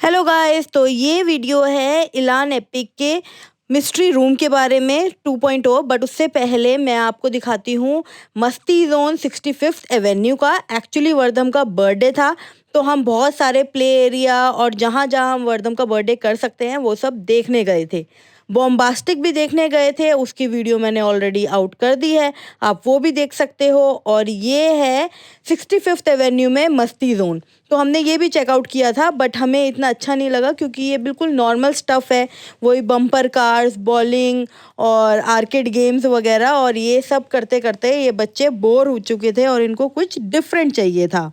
Hello guys, तो ये video है इलान एपिक के मिस्ट्री रूम के बारे में 2.0। बट उससे पहले मैं आपको दिखाती हूँ मस्ती जोन 65th एवेन्यू का। एक्चुअली वर्धम का बर्थडे था, तो हम बहुत सारे प्ले एरिया और जहाँ जहाँ हम वर्धम का बर्थडे कर सकते हैं वो सब देखने गए थे। बॉम्बास्टिक भी देखने गए थे, उसकी वीडियो मैंने ऑलरेडी आउट कर दी है, आप वो भी देख सकते हो। और ये है 65th एवेन्यू में मस्ती जोन, तो हमने ये भी चेकआउट किया था, बट हमें इतना अच्छा नहीं लगा क्योंकि ये बिल्कुल नॉर्मल स्टफ़ है, वही बम्पर कार्स, बॉलिंग और आर्केड गेम्स वगैरह। और ये सब करते करते ये बच्चे बोर हो चुके थे और इनको कुछ डिफरेंट चाहिए था।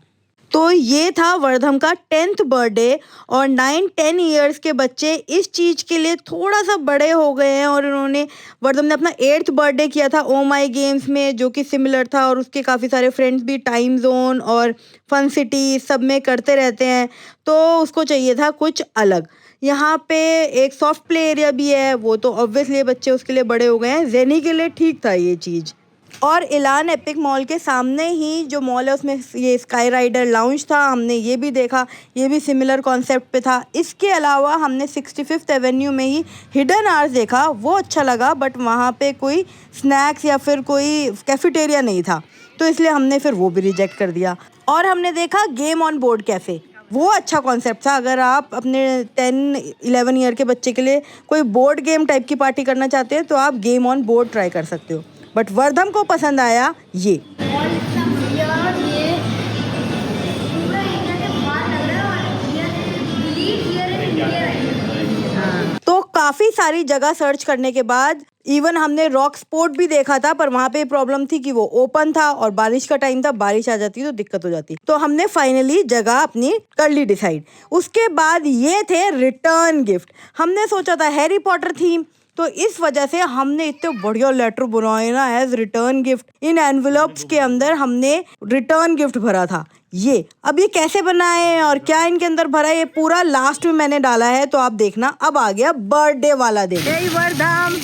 तो ये था वर्धम का 10th बर्थडे और 9-10 ईयर्स के बच्चे इस चीज़ के लिए थोड़ा सा बड़े हो गए हैं। और इन्होंने वर्धम ने अपना 8th बर्थडे किया था ओ माई गेम्स में, जो कि सिमिलर था। और उसके काफ़ी सारे फ्रेंड्स भी टाइम जोन और फन सिटी सब में करते रहते हैं, तो उसको चाहिए था कुछ अलग। यहाँ पे एक सॉफ्ट प्ले एरिया भी है, वो तो ऑब्वियसली बच्चे उसके लिए बड़े हो गए हैं। जेनी के लिए ठीक था ये चीज़। और इलान एपिक मॉल के सामने ही जो मॉल है उसमें ये स्काई राइडर लाउंज था, हमने ये भी देखा, ये भी सिमिलर कॉन्सेप्ट पे था। इसके अलावा हमने 65th एवेन्यू में ही हिडन आवर्स देखा, वो अच्छा लगा, बट वहाँ पे कोई स्नैक्स या फिर कोई कैफेटेरिया नहीं था, तो इसलिए हमने फिर वो भी रिजेक्ट कर दिया। और हमने देखा गेम ऑन बोर्ड कैफ़े, वो अच्छा कॉन्सेप्ट था। अगर आप अपने 10-11 ईयर के बच्चे के लिए कोई बोर्ड गेम टाइप की पार्टी करना चाहते हैं तो आप गेम ऑन बोर्ड ट्राई कर सकते हो। बट वर्धम को पसंद आया ये। तो काफ़ी सारी जगह सर्च करने के बाद इवन हमने रॉक स्पोर्ट भी देखा था, पर वहाँ पे प्रॉब्लम थी कि वो ओपन था और बारिश का टाइम था, बारिश आ जाती तो दिक्कत हो जाती। तो हमने फाइनली जगह अपनी कर ली डिसाइड। उसके बाद ये थे रिटर्न गिफ्ट। हमने सोचा था हैरी पॉटर थीम, तो इस वजह से हमने इतने बढ़िया लेटर बनाए ना एज रिटर्न गिफ्ट। इन एनवेलप्स के अंदर हमने रिटर्न गिफ्ट भरा था। ये अब ये कैसे बनाए और क्या इनके अंदर भरा है, ये पूरा लास्ट में मैंने डाला है, तो आप देखना। अब आ गया बर्थडे वाला दिन। जय वर्धम।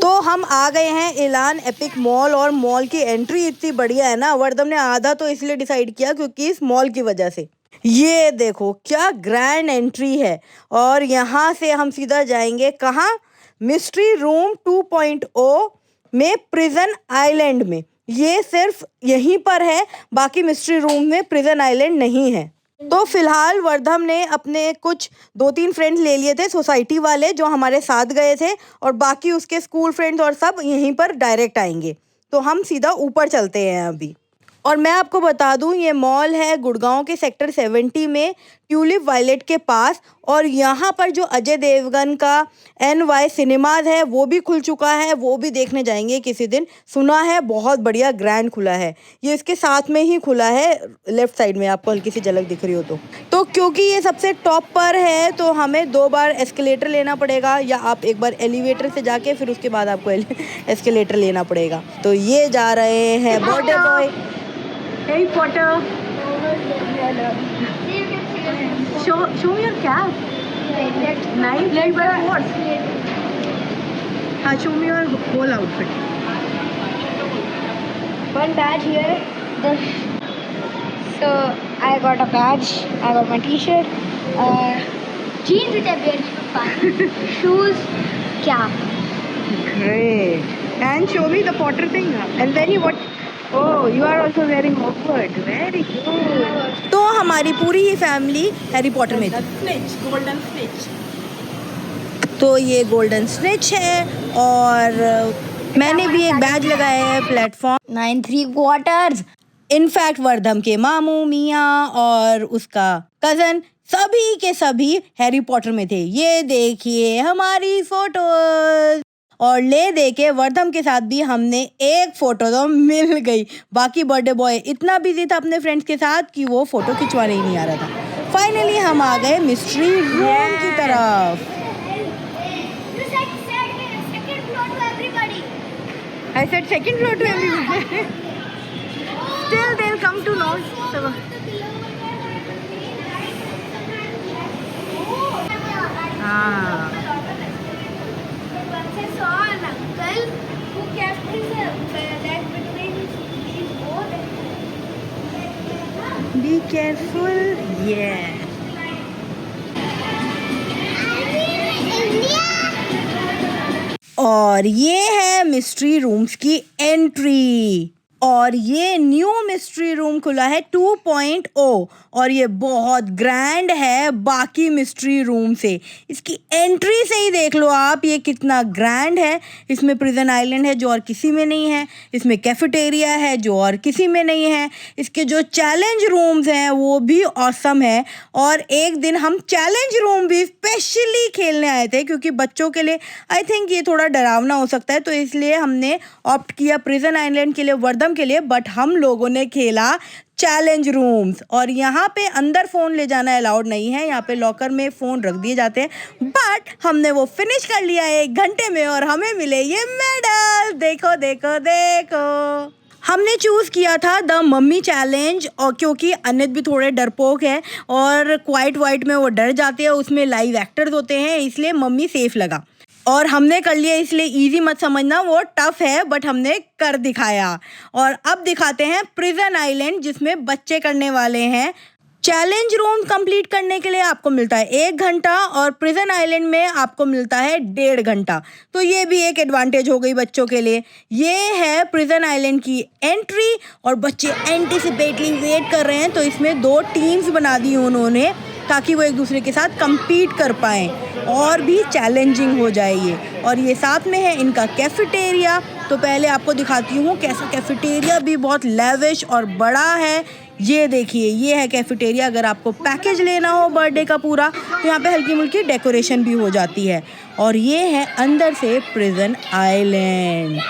तो हम आ गए हैं इलान एपिक मॉल, और मॉल की एंट्री इतनी बढ़िया है ना, वर्धम ने आधा तो इसलिए डिसाइड किया क्योंकि इस मॉल की वजह से। ये देखो क्या ग्रैंड एंट्री है, और यहाँ से हम सीधा जाएंगे कहाँ, मिस्ट्री रूम 2.0 में प्रिजन आइलैंड में। ये सिर्फ यहीं पर है, बाकी मिस्ट्री रूम में प्रिजन आइलैंड नहीं है। तो फिलहाल वर्धम ने अपने कुछ 2-3 फ्रेंड्स ले लिए थे, सोसाइटी वाले जो हमारे साथ गए थे, और बाकी उसके स्कूल फ्रेंड्स और सब यहीं पर डायरेक्ट आएंगे। तो हम सीधा ऊपर चलते हैं अभी। और मैं आपको बता दूं, ये मॉल है गुड़गांव के सेक्टर 70 में, ट्यूलिप वायलेट के पास। और यहाँ पर जो अजय देवगन का NY सिनेमाज है वो भी खुल चुका है, वो भी देखने जाएंगे किसी दिन। सुना है बहुत बढ़िया ग्रैंड खुला है, ये इसके साथ में ही खुला है, लेफ्ट साइड में आपको हल्की सी झलक दिख रही हो तो क्योंकि ये सबसे टॉप पर है तो हमें 2 बार एस्केलेटर लेना पड़ेगा, या आप एक बार एलिवेटर से जाके फिर उसके बाद आपको एस्केलेटर लेना पड़ेगा। तो ये जा रहे हैं birthday boy. Harry Potter. Show me your cap. Nice. But what? Show me your whole outfit. One badge here. So I got a badge. I got my T-shirt. Jeans which I wear for fun. Shoes. Cap. Great. And show me the Potter thing. And then what? Oh, you are also wearing Hogwarts. Very good. तो हमारी पूरी ही family Harry Potter में थी। Golden snitch. तो ये golden snitch है, और मैंने भी एक बैज लगाया है प्लेटफॉर्म 9 3/4। इनफैक्ट वर्धम के मामू, मियाँ और उसका कजन सभी के सभी हैरी पॉटर में थे। ये देखिए हमारी फोटोज। और ले दे के वर्धम के साथ भी हमने एक फोटो तो मिल गई। बाकी बर्थडे बॉय इतना बिजी था अपने फ्रेंड्स के साथ कि वो फोटो खिंचवाने ही नहीं आ रहा था। फाइनली हम आ गए मिस्ट्री रूम की तरफ। I said second floor to everybody. Still they'll come to know. Once I saw an uncle who kept his leg between his both be careful, ये और ये है मिस्ट्री रूम्स की एंट्री। और ये न्यू मिस्ट्री रूम खुला है 2.0 और ये बहुत ग्रैंड है बाकी मिस्ट्री रूम से। इसकी एंट्री से ही देख लो आप ये कितना ग्रैंड है। इसमें प्रिजन आइलैंड है जो और किसी में नहीं है, इसमें कैफेटेरिया है जो और किसी में नहीं है, इसके जो चैलेंज रूम्स हैं वो भी ऑसम है। और एक दिन हम चैलेंज रूम भी स्पेशली खेलने आए थे क्योंकि बच्चों के लिए आई थिंक ये थोड़ा डरावना हो सकता है, तो इसलिए हमने ऑप्ट किया प्रिजन आइलैंड के लिए, वर्दम के लिए, बट हम लोगों ने खेला चैलेंज रूम्स। और यहाँ पे अंदर फ़ोन ले जाना अलाउड नहीं है, यहाँ पे लॉकर में फ़ोन रख दिए जाते हैं, बट हमने वो फिनिश कर लिया 1 घंटे में और हमें मिले ये मेडल। देखो देखो देखो, हमने चूज़ किया था द मम्मी चैलेंज, और क्योंकि अनित भी थोड़े डरपोक है और क्वाइट वाइट में वो डर जाते हैं, उसमें लाइव एक्टर्स होते हैं, इसलिए मम्मी सेफ लगा और हमने कर लिया। इसलिए इजी मत समझना, वो टफ है बट हमने कर दिखाया। और अब दिखाते हैं प्रिजन आइलैंड जिसमें बच्चे करने वाले हैं। चैलेंज रूम कंप्लीट करने के लिए आपको मिलता है 1 घंटा और प्रिजन आइलैंड में आपको मिलता है 1.5 घंटा, तो ये भी एक एडवांटेज हो गई बच्चों के लिए। ये है प्रिजन आइलैंड की एंट्री और बच्चे एंटिसिपेटली वेट कर रहे हैं, तो इसमें 2 टीम्स बना दी उन्होंने ताकि वो एक दूसरे के साथ compete कर पाएँ और भी चैलेंजिंग हो जाए ये। और ये साथ में है इनका कैफेटेरिया, तो पहले आपको दिखाती हूँ कैसा कैफेटेरिया भी बहुत लेविश और बड़ा है। ये देखिए, ये है कैफेटेरिया। अगर आपको पैकेज लेना हो बर्थडे का पूरा तो यहाँ पे हल्की मुल्की डेकोरेशन भी हो जाती है। और ये है अंदर से प्रिजन आइलैंड।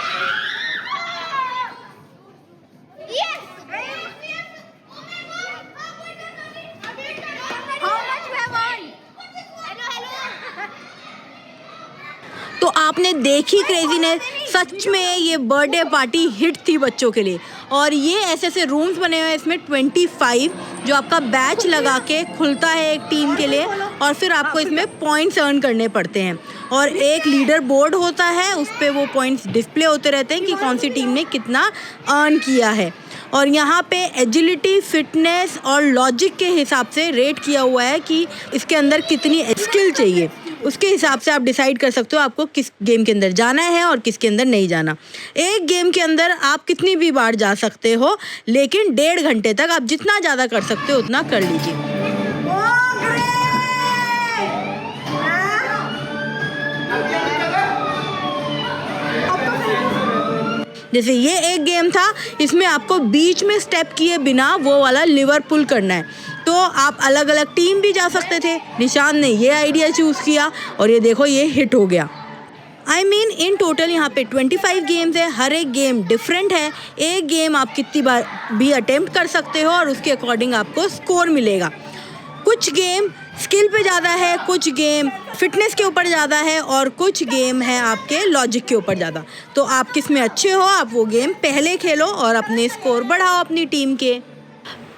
तो आपने देखी क्रेजीनेस, सच में ये बर्थडे पार्टी हिट थी बच्चों के लिए। और ये ऐसे ऐसे रूम्स बने हुए हैं, इसमें 25 जो आपका बैच लगा के खुलता है एक टीम के लिए, और फिर आपको इसमें पॉइंट्स अर्न करने पड़ते हैं। और एक लीडर बोर्ड होता है, उस पर वो पॉइंट्स डिस्प्ले होते रहते हैं कि कौन सी टीम ने कितना अर्न किया है। और यहाँ पे एजिलिटी, फिटनेस और लॉजिक के हिसाब से रेट किया हुआ है कि इसके अंदर कितनी स्किल चाहिए। उसके हिसाब से आप डिसाइड कर सकते हो आपको किस गेम के अंदर जाना है और किसके अंदर नहीं जाना। एक गेम के अंदर आप कितनी भी बार जा सकते हो, लेकिन 1.5 घंटे तक आप जितना ज़्यादा कर सकते हो उतना कर लीजिए। जैसे ये एक गेम था, इसमें आपको बीच में स्टेप किए बिना वो वाला लिवर पुल करना है, तो आप अलग अलग टीम भी जा सकते थे। निशान ने ये आइडिया चूज़ किया और ये देखो ये हिट हो गया। आई मीन इन टोटल यहाँ पे 25 गेम्स है, हर एक गेम डिफरेंट है। एक गेम आप कितनी बार भी अटेम्प्ट कर सकते हो और उसके अकॉर्डिंग आपको स्कोर मिलेगा। कुछ गेम स्किल पे ज़्यादा है, कुछ गेम फिटनेस के ऊपर ज़्यादा है और कुछ गेम है आपके लॉजिक के ऊपर ज़्यादा। तो आप किस में अच्छे हो, आप वो गेम पहले खेलो और अपने स्कोर बढ़ाओ अपनी टीम के।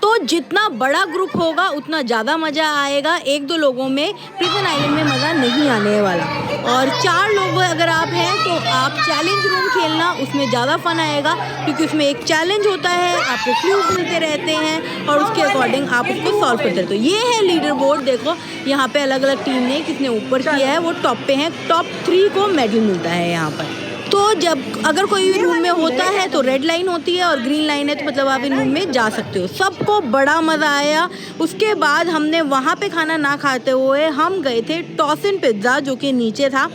तो जितना बड़ा ग्रुप होगा उतना ज़्यादा मज़ा आएगा। 1-2 लोगों में प्रिजन आइलैंड में मज़ा नहीं आने वाला। और 4 लोग अगर आप हैं तो आप चैलेंज रूम खेलना, उसमें ज़्यादा फन आएगा क्योंकि उसमें एक चैलेंज होता है, आपको क्लूज मिलते रहते हैं और उसके अकॉर्डिंग आप उसको सॉल्व करते रहते हो। ये है लीडर बोर्ड, देखो यहाँ पे अलग अलग टीम ने किसने ऊपर किया है वो टॉप पे है। टॉप 3 को मेडल मिलता है यहाँ पर। तो जब अगर कोई रूम में होता है तो रेड लाइन होती है और ग्रीन लाइन है, तो मतलब आप इन रूम में जा सकते हो। सबको बड़ा मज़ा आया। उसके बाद हमने वहाँ पे खाना ना खाते हुए हम गए थे टॉसिन पिज़्ज़ा, जो कि नीचे था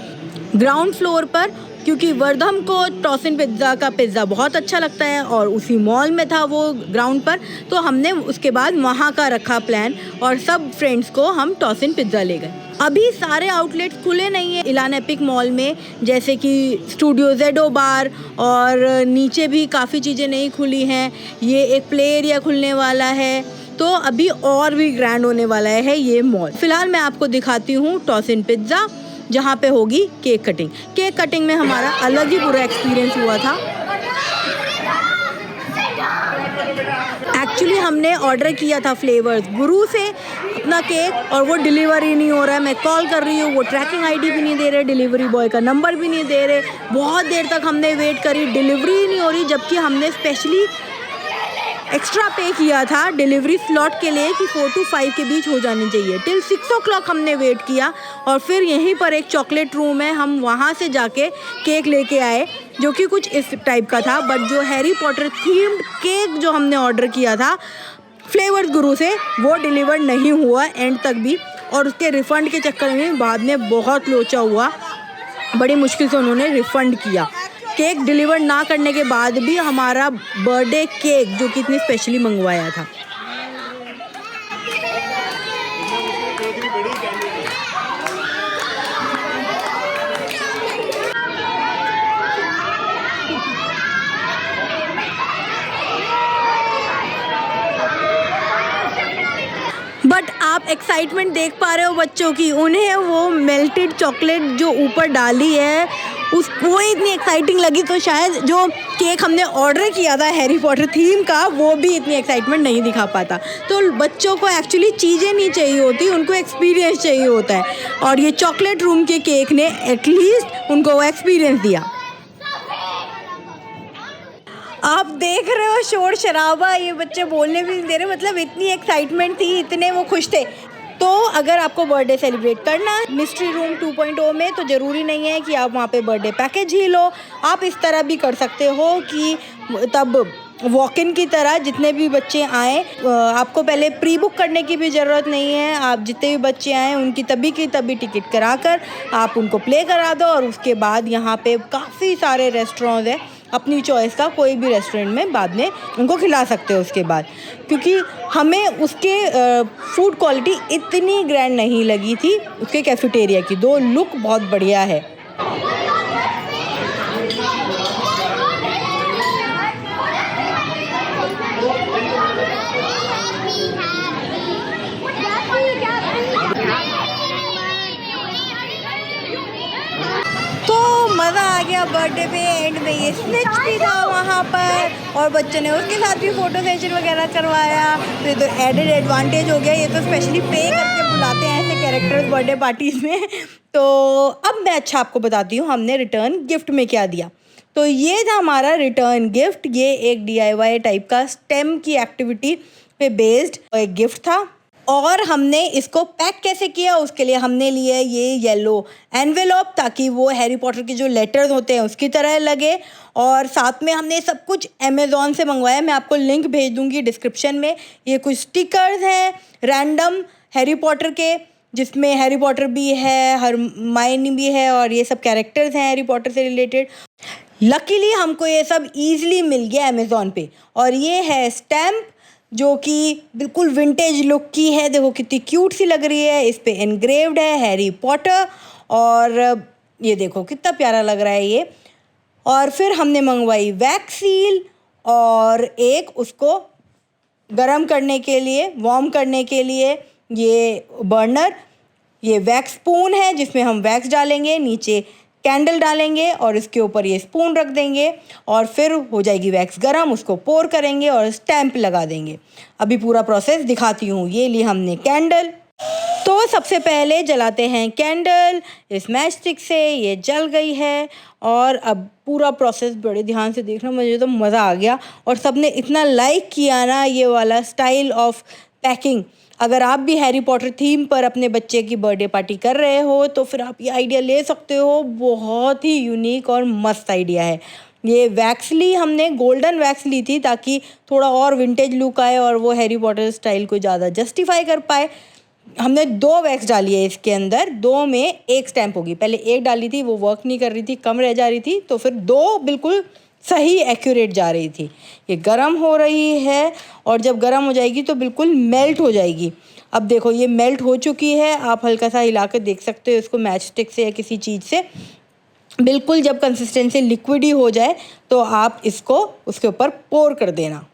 ग्राउंड फ्लोर पर, क्योंकि वर्धम को टॉसिन पिज़्ज़ा का पिज़्ज़ा बहुत अच्छा लगता है और उसी मॉल में था वो ग्राउंड पर। तो हमने उसके बाद वहाँ का रखा प्लान और सब फ्रेंड्स को हम टॉसिन पिज़्ज़ा ले गए। अभी सारे आउटलेट्स खुले नहीं है इलान एपिक मॉल में, जैसे कि स्टूडियो ज़ेडो बार, और नीचे भी काफ़ी चीज़ें नहीं खुली हैं। ये एक प्ले एरिया खुलने वाला है, तो अभी और भी ग्रैंड होने वाला है ये मॉल। फिलहाल मैं आपको दिखाती हूँ टॉसिन पिज़्ज़ा, जहाँ पे होगी केक कटिंग। केक कटिंग में हमारा अलग ही पूरा एक्सपीरियंस हुआ था। एक्चुअली हमने ऑर्डर किया था फ्लेवर्स गुरु से अपना केक, और वो डिलीवर ही नहीं हो रहा है। मैं कॉल कर रही हूँ, वो ट्रैकिंग आईडी भी नहीं दे रहे, डिलीवरी बॉय का नंबर भी नहीं दे रहे। बहुत देर तक हमने वेट करी, डिलीवरी ही नहीं हो रही, जबकि हमने स्पेशली एक्स्ट्रा पे किया था डिलीवरी स्लॉट के लिए कि 4 to 5 के बीच हो जानी चाहिए। टिल 6 o'clock हमने वेट किया और फिर यहीं पर एक चॉकलेट रूम है, हम वहाँ से जाके केक लेके आए जो कि कुछ इस टाइप का था। बट जो हैरी पॉटर थीम्ड केक जो हमने ऑर्डर किया था फ्लेवर्स गुरु से, वो डिलीवर नहीं हुआ एंड तक भी, और उसके रिफ़ंड के चक्कर में बाद में बहुत लोचा हुआ। बड़ी मुश्किल से उन्होंने रिफ़ंड किया। केक डिलीवर ना करने के बाद भी हमारा बर्थडे केक जो कि इतनी स्पेशली मंगवाया था। बट आप एक्साइटमेंट देख पा रहे हो बच्चों की, उन्हें वो मेल्टेड चॉकलेट जो ऊपर डाली है वो इतनी एक्साइटिंग लगी, तो शायद जो केक हमने ऑर्डर किया था हैरी पॉटर थीम का वो भी इतनी एक्साइटमेंट नहीं दिखा पाता। तो बच्चों को एक्चुअली चीज़ें नहीं चाहिए होती, उनको एक्सपीरियंस चाहिए होता है, और ये चॉकलेट रूम के केक ने एटलीस्ट उनको वो एक्सपीरियंस दिया। आप देख रहे हो शोर शराबा, ये बच्चे बोलने भी नहीं दे रहे, मतलब इतनी एक्साइटमेंट थी, इतने वो खुश थे। तो अगर आपको बर्थडे सेलिब्रेट करना है मिस्ट्री रूम 2.0 में, तो ज़रूरी नहीं है कि आप वहाँ पे बर्थडे पैकेज ही लो। आप इस तरह भी कर सकते हो कि तब वॉक इन की तरह जितने भी बच्चे आएँ, आपको पहले प्री बुक करने की भी ज़रूरत नहीं है। आप जितने भी बच्चे आएँ उनकी तभी की तभी टिकट करा कर आप उनको प्ले करा दो, और उसके बाद यहाँ पे काफ़ी सारे रेस्टोरेंट्स हैं, अपनी चॉइस का कोई भी रेस्टोरेंट में बाद में उनको खिला सकते हो उसके बाद, क्योंकि हमें उसके फूड क्वालिटी इतनी ग्रैंड नहीं लगी थी उसके कैफेटेरिया की, दो लुक बहुत बढ़िया है। मज़ा आ गया बर्थडे पे, एंड में ये स्निच भी था वहाँ पर, और बच्चों ने उसके साथ भी फ़ोटो सेशन वगैरह करवाया। तो ये तो एडेड एडवांटेज हो गया, ये तो स्पेशली पे करके बुलाते हैं ऐसे कैरेक्टर्स बर्थडे पार्टीज़ में। तो अब मैं अच्छा आपको बताती हूँ हमने रिटर्न गिफ्ट में क्या दिया। तो ये था हमारा रिटर्न गिफ्ट, ये एक DIY टाइप का स्टेम की एक्टिविटी पे बेस्ड एक गिफ्ट था। और हमने इसको पैक कैसे किया, उसके लिए हमने लिए ये येलो एनवेलप, ताकि वो हैरी पॉटर के जो लेटर्स होते हैं उसकी तरह लगे। और साथ में हमने सब कुछ अमेज़ॉन से मंगवाया, मैं आपको लिंक भेज दूँगी डिस्क्रिप्शन में। ये कुछ स्टिकर्स हैं रैंडम हैरी पॉटर के, जिसमें हैरी पॉटर भी है, हरमाइनी भी है, और ये सब कैरेक्टर्स हैं हैरी पॉटर से रिलेटेड। लकीली हमको ये सब ईज़िली मिल गया अमेज़ॉन पे। और ये है स्टैम्प जो कि बिल्कुल विंटेज लुक की है, देखो कितनी क्यूट सी लग रही है, इस पे एनग्रेव्ड है हैरी पॉटर, और ये देखो कितना प्यारा लग रहा है ये। और फिर हमने मंगवाई वैक्स सील, और एक उसको गरम करने के लिए, वार्म करने के लिए ये बर्नर, ये वैक्स स्पून है जिसमें हम वैक्स डालेंगे, नीचे कैंडल डालेंगे और इसके ऊपर ये स्पून रख देंगे, और फिर हो जाएगी वैक्स गरम, उसको पोर करेंगे और स्टैम्प लगा देंगे। अभी पूरा प्रोसेस दिखाती हूँ। ये ली हमने कैंडल, तो सबसे पहले जलाते हैं कैंडल इस मैच स्टिक से, ये जल गई है। और अब पूरा प्रोसेस बड़े ध्यान से देखना, मुझे तो मज़ा आ गया, और सबने इतना लाइक किया ना ये वाला स्टाइल ऑफ पैकिंग। अगर आप भी हैरी पॉटर थीम पर अपने बच्चे की बर्थडे पार्टी कर रहे हो तो फिर आप ये आइडिया ले सकते हो, बहुत ही यूनिक और मस्त आइडिया है। ये वैक्स ली हमने, गोल्डन वैक्स ली थी ताकि थोड़ा और विंटेज लुक आए और वो हैरी पॉटर स्टाइल को ज़्यादा जस्टिफाई कर पाए। हमने 2 वैक्स डाली है इसके अंदर, 2 में 1 स्टैम्प होगी। पहले 1 डाली थी, वो वर्क नहीं कर रही थी, कम रह जा रही थी, तो फिर 2 बिल्कुल सही एक्यूरेट जा रही थी। ये गरम हो रही है, और जब गरम हो जाएगी तो बिल्कुल मेल्ट हो जाएगी। अब देखो ये मेल्ट हो चुकी है, आप हल्का सा हिला कर देख सकते हो इसको मैच स्टिक से या किसी चीज़ से। बिल्कुल जब कंसिस्टेंसी लिक्विड ही हो जाए तो आप इसको उसके ऊपर पोर कर देना।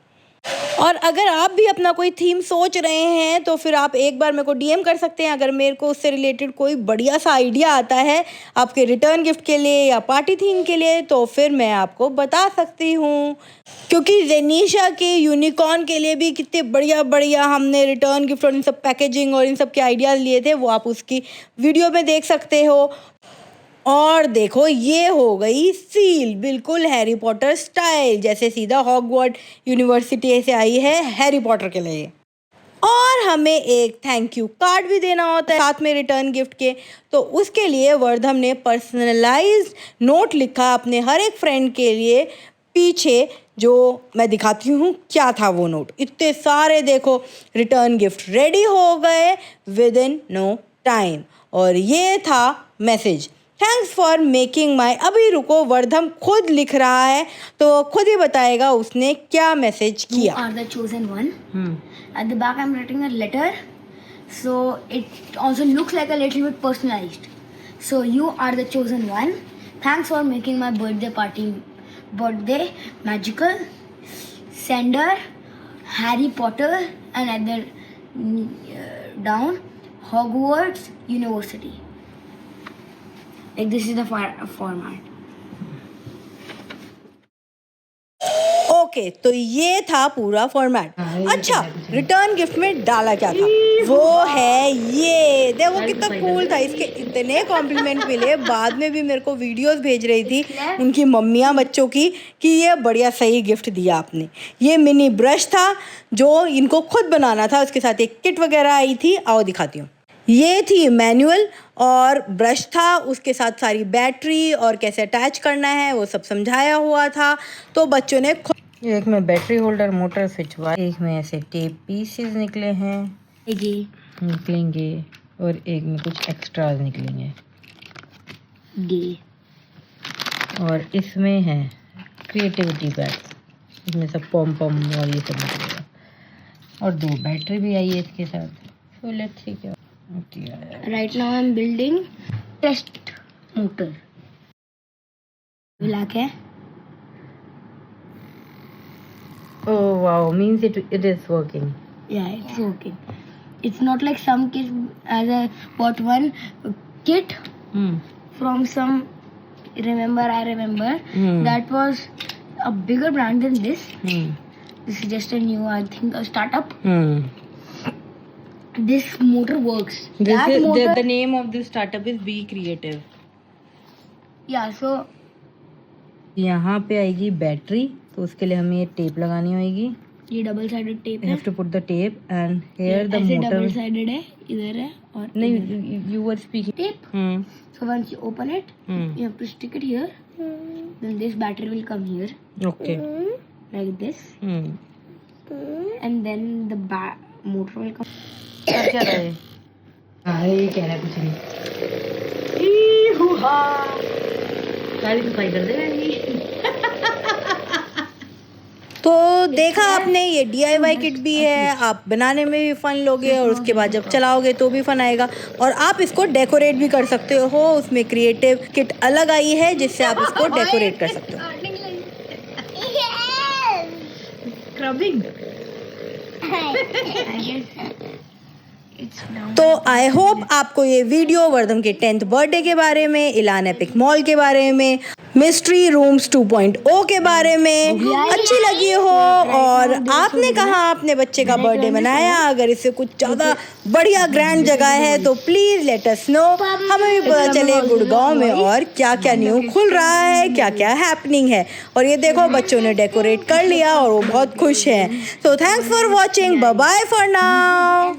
और अगर आप भी अपना कोई थीम सोच रहे हैं तो फिर आप एक बार मेरे को DM कर सकते हैं। अगर मेरे को उससे रिलेटेड कोई बढ़िया सा आइडिया आता है आपके रिटर्न गिफ्ट के लिए या पार्टी थीम के लिए, तो फिर मैं आपको बता सकती हूँ। क्योंकि जेनिशा के यूनिकॉर्न के लिए भी कितने बढ़िया बढ़िया हमने रिटर्न गिफ्ट और इन सब पैकेजिंग और इन सब के आइडियाज़ लिए थे, वो आप उसकी वीडियो में देख सकते हो। और देखो ये हो गई सील, बिल्कुल हैरी पॉटर स्टाइल, जैसे सीधा हॉगवर्ड यूनिवर्सिटी से आई है हैरी पॉटर के लिए। और हमें एक थैंक यू कार्ड भी देना होता है साथ में रिटर्न गिफ्ट के, तो उसके लिए वर्धम ने पर्सनलाइज्ड नोट लिखा अपने हर एक फ्रेंड के लिए पीछे, जो मैं दिखाती हूँ क्या था वो नोट। इतने सारे देखो रिटर्न गिफ्ट रेडी हो गए विद इन नो टाइम। और ये था message, thanks for making my. अभी रुको, वर्धम खुद लिख रहा है तो खुद ही बताएगा उसने क्या मैसेज You किया। are the chosen one. At the back, I'm writing a letter, so it also looks like a little bit personalized. So you are the chosen one. Thanks for making my birthday magical. Sender, Harry Potter, and at the down, Hogwarts University. Like this is the format. Okay, तो ये था पूरा format. अच्छा, return gift में डाला क्या था? वो है ये देखो कितना कूल था। इसके इतने कॉम्प्लीमेंट मिले, बाद में भी मेरे को वीडियोस भेज रही थी उनकी मम्मियाँ बच्चों की कि ये बढ़िया सही गिफ्ट दिया आपने। ये मिनी ब्रश था जो इनको खुद बनाना था, उसके साथ एक किट वगैरह आई थी, आओ दिखाती हूँ। ये थी मैनुअल और ब्रश था, उसके साथ सारी बैटरी और कैसे अटैच करना है वो सब समझाया हुआ था। तो बच्चों ने एक में बैटरी होल्डर, मोटर स्विच, एक में ऐसे टेप पीसेस निकले हैं, निकलेंगे, और एक में कुछ एक्स्ट्राज निकलेंगे, और इसमें है क्रिएटिविटी पैक्स, इसमें सब पॉम पॉम और ये सब निकलेगा, और 2 बैटरी भी आई है इसके साथ। सो लेट्स सी क्या Right now I'm building test motor. Black है? Oh wow, means it is working. Yeah, it's working. It's not like some kids as a bought one kit from some. I remember that was a bigger brand than this. This is just a new, I think, a startup. This motor works. The name of this startup is Be Creative. Yeah, so यहाँ पे आएगी battery, तो उसके लिए हमें ये tape लगानी होगी। ये डबल साइडेड टेप You है। have to put the tape and here the ऐसे motor. डबल साइडेड है, इधर है और नहीं, you were speaking. tape. So once you open it, you have to stick it here. Then this battery will come here Okay. like this, and then the motor will come. क्या रहा है? हाँ, ये कह रहा है कुछ नहीं। सारी सफाई कर देगा। तो देखा आपने, ये DIY किट भी है, आप बनाने में भी फन लोगे और उसके बाद जब चलाओगे तो भी फन आएगा, और आप इसको डेकोरेट भी कर सकते हो। उसमें क्रिएटिव किट अलग आई है जिससे आप इसको डेकोरेट कर सकते हो। Scrubbing. तो आई होप आपको ये वीडियो वर्धम के 10th बर्थडे के बारे में, इलान एपिक मॉल के बारे में, मिस्ट्री रूम्स 2.0 के बारे में अच्छी लगी हो, और आपने कहा अपने बच्चे का बर्थडे मनाया। अगर इससे कुछ ज़्यादा बढ़िया ग्रैंड जगह है तो प्लीज़ लेट अस नो, हमें भी पता चले गुड़गांव में और क्या क्या न्यू खुल रहा है, क्या क्या हैपनिंग है। और ये देखो बच्चों ने डेकोरेट कर लिया और वो बहुत खुश हैं। तो thanks for watching, bye bye for now.